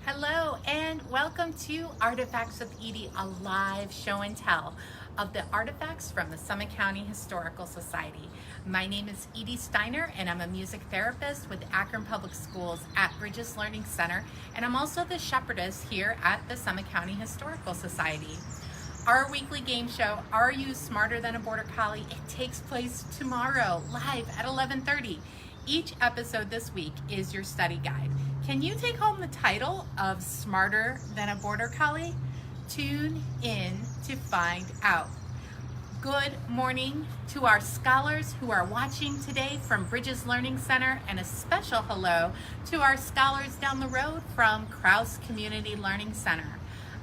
Hello and welcome to Artifacts with Edie, a live show and tell of the artifacts from the Summit County Historical Society. My name is Edie Steiner and I'm a music therapist with Akron Public Schools at Bridges Learning Center, and I'm also the shepherdess here at the Summit County Historical Society. Our weekly game show, Are You Smarter Than a Border Collie? It takes place tomorrow live at 11:30. Each episode this week is your study guide. Can you take home the title of Smarter Than a Border Collie? Tune in to find out. Good morning to our scholars who are watching today from Bridges Learning Center, and a special hello to our scholars down the road from Krause Community Learning Center.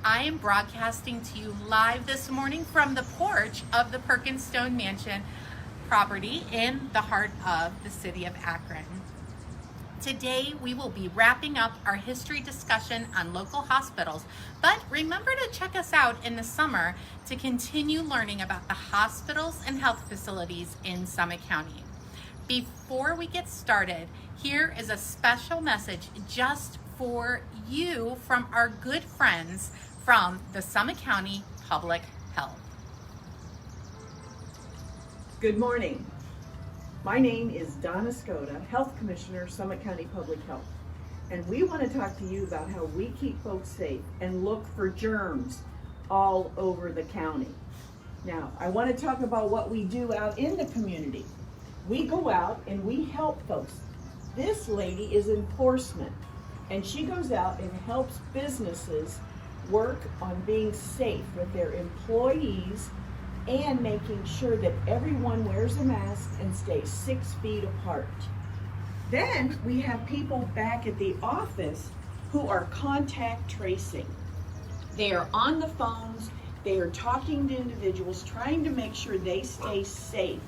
I am broadcasting to you live this morning from the porch of the Perkins Stone Mansion property in the heart of the city of Akron. Today we will be wrapping up our history discussion on local hospitals, but remember to check us out in the summer to continue learning about the hospitals and health facilities in Summit County. Before we get started, here is a special message just for you from our good friends from the Summit County Public Health. Good morning. My name is Donna Skoda, Health Commissioner, Summit County Public Health. And we want to talk to you about how we keep folks safe and look for germs all over the county. Now, I want to talk about what we do out in the community. We go out and we help folks. This lady is enforcement, and she goes out and helps businesses work on being safe with their employees and making sure that everyone wears a mask and stays 6 feet apart. Then we have people back at the office who are contact tracing. They are on the phones, they are talking to individuals, trying to make sure they stay safe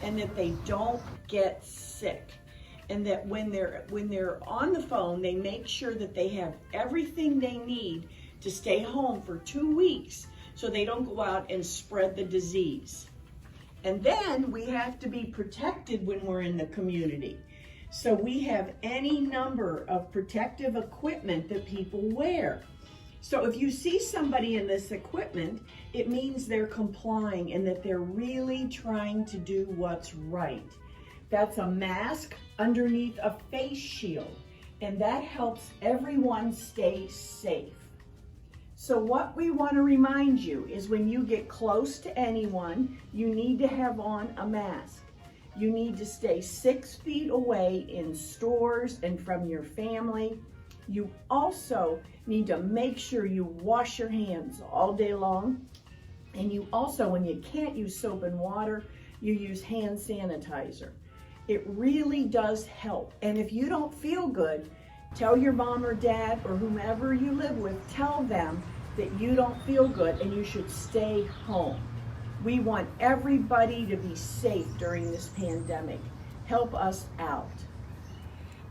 and that they don't get sick. And that when they're on the phone, they make sure that they have everything they need to stay home for 2 weeks so they don't go out and spread the disease. And then we have to be protected when we're in the community. So we have any number of protective equipment that people wear. So if you see somebody in this equipment, it means they're complying and that they're really trying to do what's right. That's a mask underneath a face shield, and that helps everyone stay safe. So what we want to remind you is when you get close to anyone, you need to have on a mask. You need to stay 6 feet away in stores and from your family. You also need to make sure you wash your hands all day long. And you also, when you can't use soap and water, you use hand sanitizer. It really does help. And if you don't feel good, tell your mom or dad or whomever you live with, tell them that you don't feel good and you should stay home. We want everybody to be safe during this pandemic. Help us out.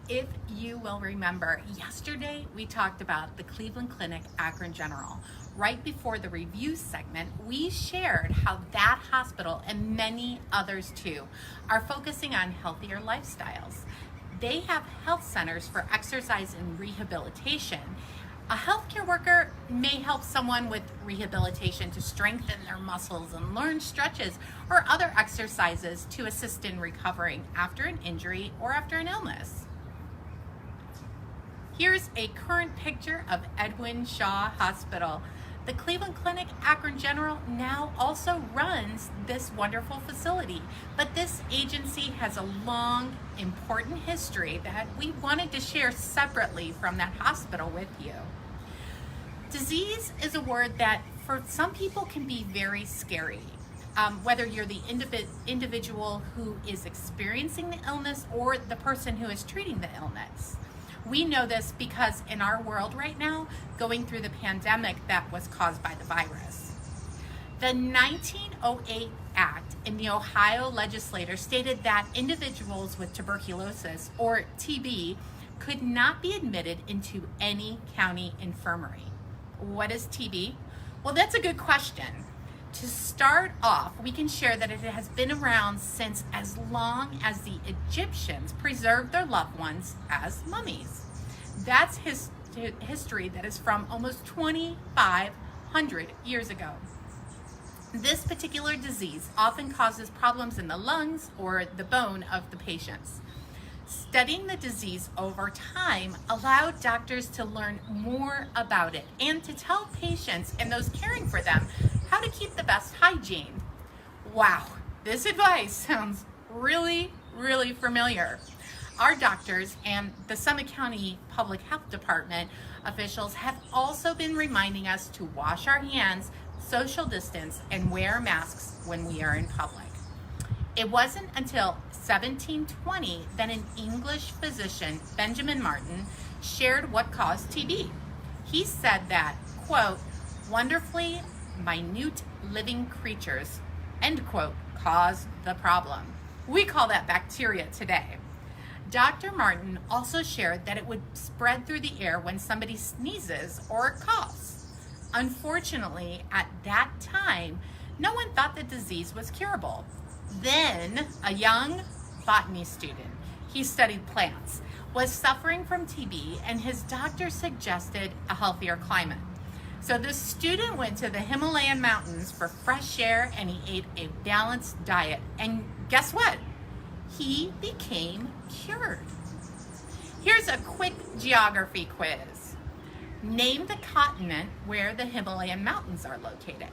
If you will remember, yesterday we talked about the Cleveland Clinic Akron General. Right before the review segment, we shared how that hospital and many others too are focusing on healthier lifestyles. They have health centers for exercise and rehabilitation. A healthcare worker may help someone with rehabilitation to strengthen their muscles and learn stretches or other exercises to assist in recovering after an injury or after an illness. Here's a current picture of Edwin Shaw Hospital. The Cleveland Clinic Akron General now also runs this wonderful facility, but this agency has a long, important history that we wanted to share separately from that hospital with you. Disease is a word that for some people can be very scary, whether you're the individual who is experiencing the illness or the person who is treating the illness. We know this because in our world right now, going through the pandemic that was caused by the virus. The 1908 Act in the Ohio legislature stated that individuals with tuberculosis, or TB, could not be admitted into any county infirmary. What is TB? Well, that's a good question. To start off, we can share that it has been around since as long as the Egyptians preserved their loved ones as mummies. That's history that is from almost 2,500 years ago. This particular disease often causes problems in the lungs or the bone of the patients. Studying the disease over time allowed doctors to learn more about it and to tell patients and those caring for them how to keep the best hygiene. Wow, this advice sounds really, really familiar. Our doctors and the Summit County Public Health Department officials have also been reminding us to wash our hands, social distance, and wear masks when we are in public. It wasn't until 1720 that an English physician, Benjamin Martin, shared what caused TB. He said that, quote, wonderfully minute living creatures, end quote, caused the problem. We call that bacteria today. Dr. Martin also shared that it would spread through the air when somebody sneezes or coughs. Unfortunately, at that time, no one thought the disease was curable. Then, a young botany student, he studied plants, was suffering from TB, and his doctor suggested a healthier climate. So the student went to the Himalayan mountains for fresh air, and he ate a balanced diet. And guess what? He became cured. Here's a quick geography quiz. Name the continent where the Himalayan mountains are located.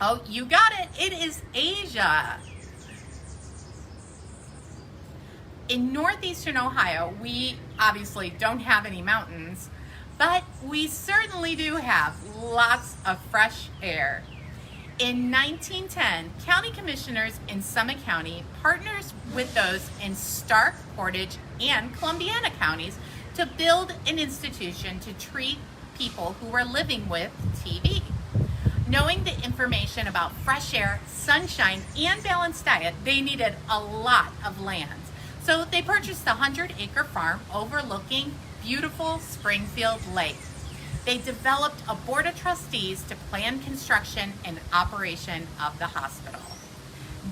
Oh, you got it. It is Asia. In northeastern Ohio, we obviously don't have any mountains, but we certainly do have lots of fresh air. In 1910, county commissioners in Summit County partners with those in Stark, Portage, and Columbiana counties to build an institution to treat people who were living with TB. Knowing the information about fresh air, sunshine, and balanced diet, they needed a lot of land. So they purchased a 100-acre farm overlooking beautiful Springfield Lake. They developed a board of trustees to plan construction and operation of the hospital.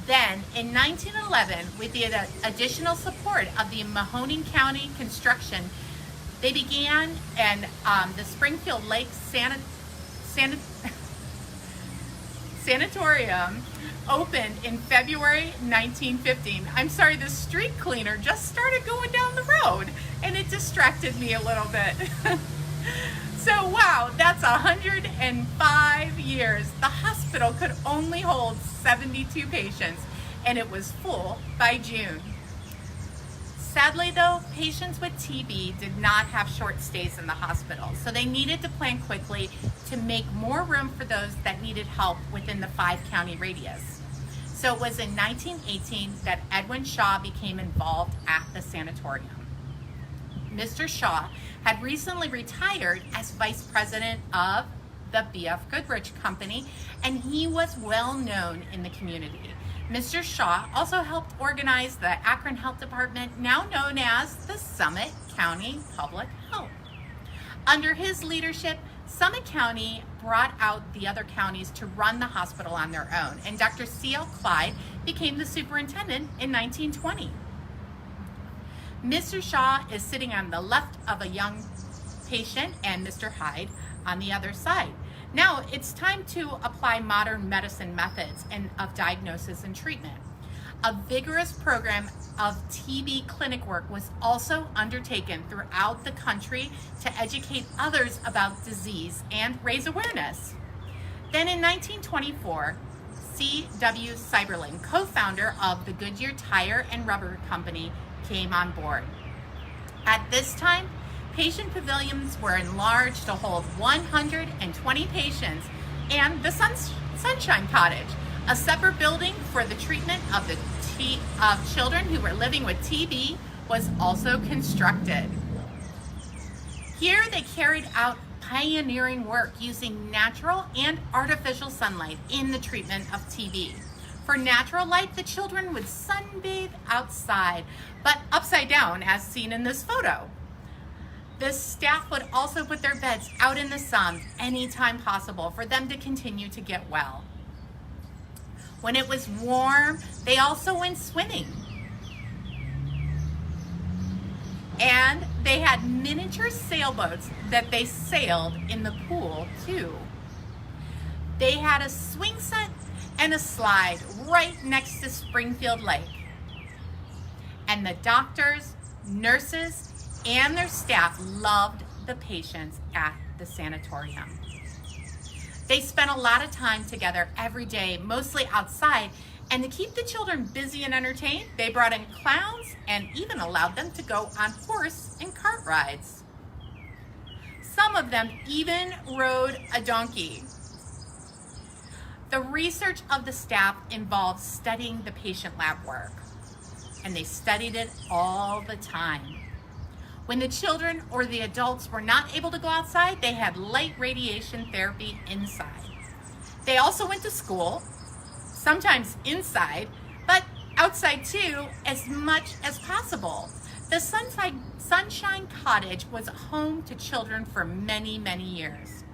Then, in 1911, with the additional support of the Mahoning County construction, they began, and the Springfield Lake Sanatorium opened in February 1915. I'm sorry, the street cleaner just started going down the road and it distracted me a little bit. So wow, that's 105 years. The hospital could only hold 72 patients and it was full by June. Sadly though, patients with TB did not have short stays in the hospital, so they needed to plan quickly to make more room for those that needed help within the 5-county radius. So it was in 1918 that Edwin Shaw became involved at the sanatorium. Mr. Shaw had recently retired as vice president of the B.F. Goodrich Company, and he was well known in the community. Mr. Shaw also helped organize the Akron Health Department, now known as the Summit County Public Health. Under his leadership, Summit County brought out the other counties to run the hospital on their own, and Dr. C.L. Clyde became the superintendent in 1920. Mr. Shaw is sitting on the left of a young patient and Mr. Hyde on the other side. Now it's time to apply modern medicine methods of diagnosis and treatment. A vigorous program of TB clinic work was also undertaken throughout the country to educate others about disease and raise awareness. Then in 1924, C.W. Seiberling, co-founder of the Goodyear Tire and Rubber Company, came on board. At this time, patient pavilions were enlarged to hold 120 patients, and the Sunshine Cottage, a separate building for the treatment of children who were living with TB, was also constructed. Here they carried out pioneering work using natural and artificial sunlight in the treatment of TB. For natural light, the children would sunbathe outside, but upside down, as seen in this photo. The staff would also put their beds out in the sun anytime possible for them to continue to get well. When it was warm, they also went swimming. And They had miniature sailboats that they sailed in the pool too. They had a swing set and a slide right next to Springfield Lake. And the doctors, nurses, and their staff loved the patients at the sanatorium. They spent a lot of time together every day, mostly outside, and to keep the children busy and entertained, they brought in clowns and even allowed them to go on horse and cart rides. Some of them even rode a donkey. The research of the staff involved studying the patient lab work, and they studied it all the time. When the children or the adults were not able to go outside, they had light radiation therapy inside. They also went to school, sometimes inside, but outside too, as much as possible. The Sunshine Cottage was a home to children for many, many years.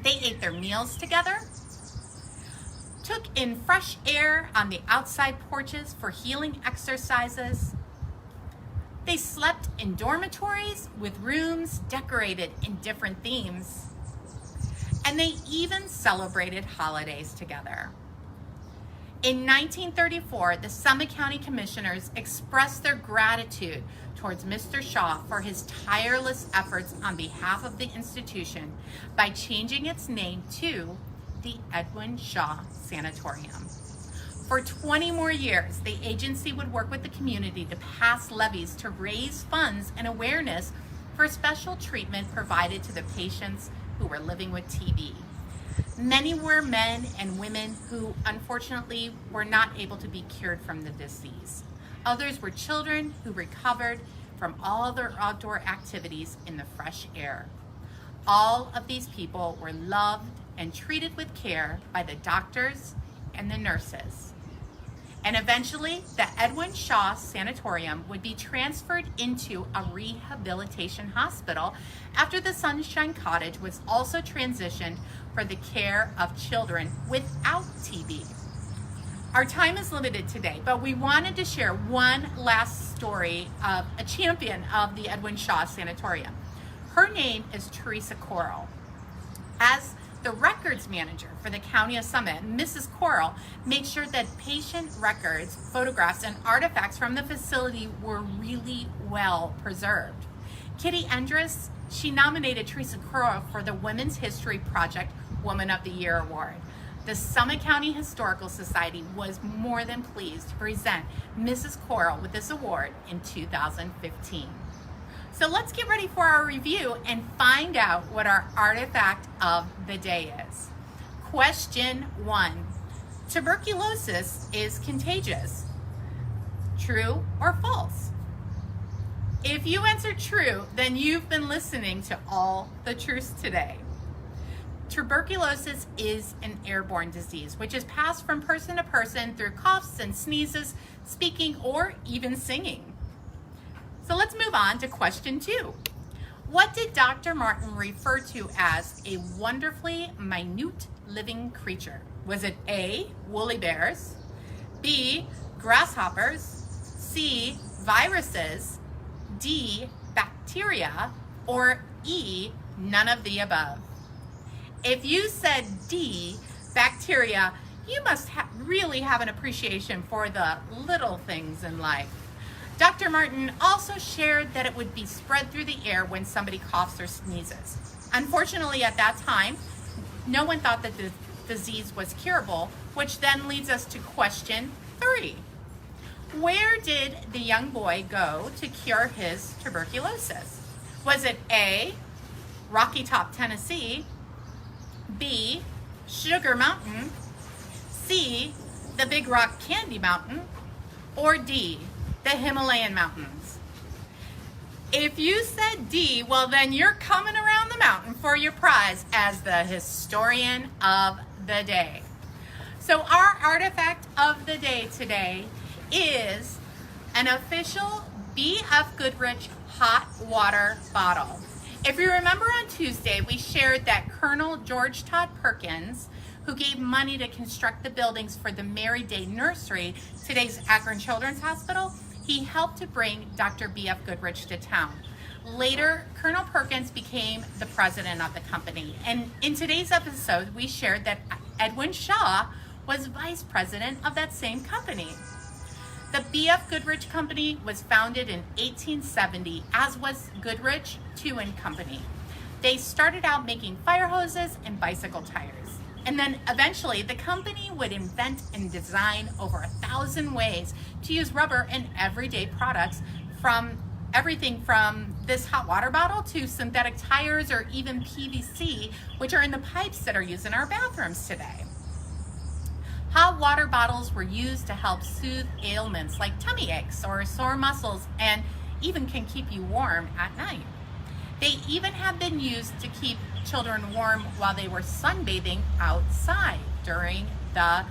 They ate their meals together, took in fresh air on the outside porches for healing exercises. They slept in dormitories with rooms decorated in different themes. And they even celebrated holidays together. In 1934, the Summit County Commissioners expressed their gratitude towards Mr. Shaw for his tireless efforts on behalf of the institution by changing its name to the Edwin Shaw Sanatorium. For 20 more years, the agency would work with the community to pass levies to raise funds and awareness for special treatment provided to the patients who were living with TB. Many were men and women who unfortunately were not able to be cured from the disease. Others were children who recovered from all their outdoor activities in the fresh air. All of these people were loved and treated with care by the doctors and the nurses. And eventually, the Edwin Shaw Sanatorium would be transferred into a rehabilitation hospital after the Sunshine Cottage was also transitioned for the care of children without TB. Our time is limited today, but we wanted to share one last story of a champion of the Edwin Shaw Sanatorium. Her name is Teresa Coral. As the records manager for the County of Summit, Mrs. Coral made sure that patient records, photographs, and artifacts from the facility were really well preserved. Kitty Endress, she nominated Teresa Coral for the Women's History Project Woman of the Year Award. The Summit County Historical Society was more than pleased to present Mrs. Coral with this award in 2015. So let's get ready for our review and find out what our artifact of the day is. Question 1. Tuberculosis is contagious. True or false? If you answer true, then you've been listening to all the truths today. Tuberculosis is an airborne disease which is passed from person to person through coughs and sneezes, speaking, or even singing. So let's move on to question 2. What did Dr. Martin refer to as a wonderfully minute living creature? Was it A, woolly bears, B, grasshoppers, C, viruses, D, bacteria, or E, none of the above? If you said D, bacteria, you must really have an appreciation for the little things in life. Dr. Martin also shared that it would be spread through the air when somebody coughs or sneezes. Unfortunately, at that time, no one thought that the disease was curable, which then leads us to question 3. Where did the young boy go to cure his tuberculosis? Was it A, Rocky Top, Tennessee, B, Sugar Mountain, C, the Big Rock Candy Mountain, or D, the Himalayan mountains? If you said D, well then you're coming around the mountain for your prize as the historian of the day. So our artifact of the day today is an official B.F. Goodrich hot water bottle. If you remember on Tuesday, we shared that Colonel George Todd Perkins, who gave money to construct the buildings for the Mary Day Nursery, today's Akron Children's Hospital, he helped to bring Dr. B.F. Goodrich to town. Later, Colonel Perkins became the president of the company. And in today's episode, we shared that Edwin Shaw was vice president of that same company. The B.F. Goodrich Company was founded in 1870, as was Goodrich II and Company. They started out making fire hoses and bicycle tires. And then eventually the company would invent and design over 1,000 ways to use rubber in everyday products, from everything from this hot water bottle to synthetic tires or even PVC, which are in the pipes that are used in our bathrooms today. Hot water bottles were used to help soothe ailments like tummy aches or sore muscles, and even can keep you warm at night. They even have been used to keep children warm while they were sunbathing outside during the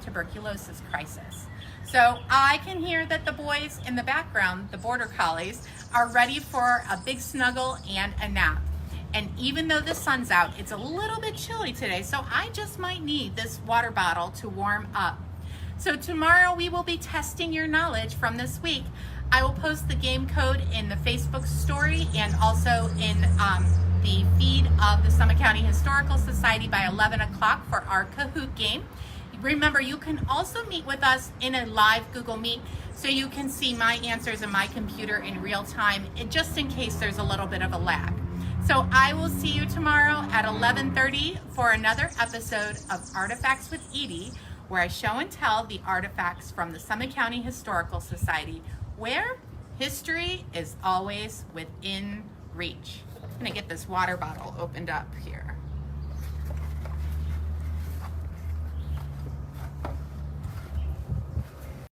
tuberculosis crisis. So I can hear that the boys in the background, the border collies, are ready for a big snuggle and a nap. And even though the sun's out, it's a little bit chilly today, so I just might need this water bottle to warm up. So tomorrow we will be testing your knowledge from this week. I will post the game code in the Facebook story and also in the feed of the Summit County Historical Society by 11 o'clock for our Kahoot game. Remember, you can also meet with us in a live Google Meet so you can see my answers in my computer in real time, just in case there's a little bit of a lag. So I will see you tomorrow at 11:30 for another episode of Artifacts with Edie, where I show and tell the artifacts from the Summit County Historical Society, where history is always within reach. I'm gonna get this water bottle opened up here.